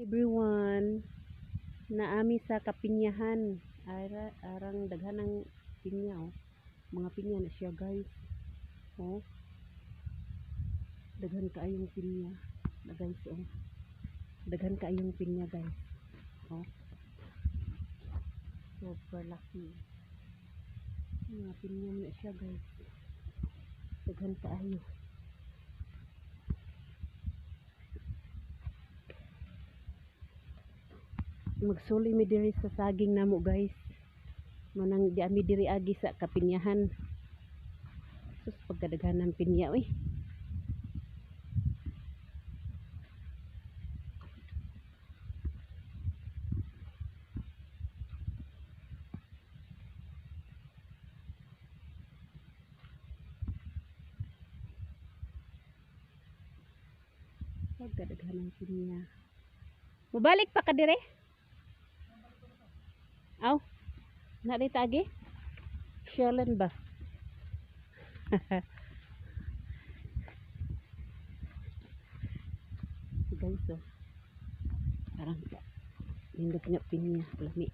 everyone, naami sa kapinyahan. Arang daghan ng pinya, oh. Mga pinya na siya, guys. Oh. Daghan kaayong pinya na, guys, oh. Daghan kaayong pinya, guys. Oh. Super laki. Mga pinya na siya, guys. Daghan kaayo. Magsuli mi diri sa saging namo, guys. Manang di ami diri agi sa kapinyahan. Sus, pagkadaghanan pinya, uy. Pagkadaghanan pinya. Mubalik pa ka dire? Aw, na dito agi? Shalan ba? Guys, oh. Parang nindot nga pinya, lami.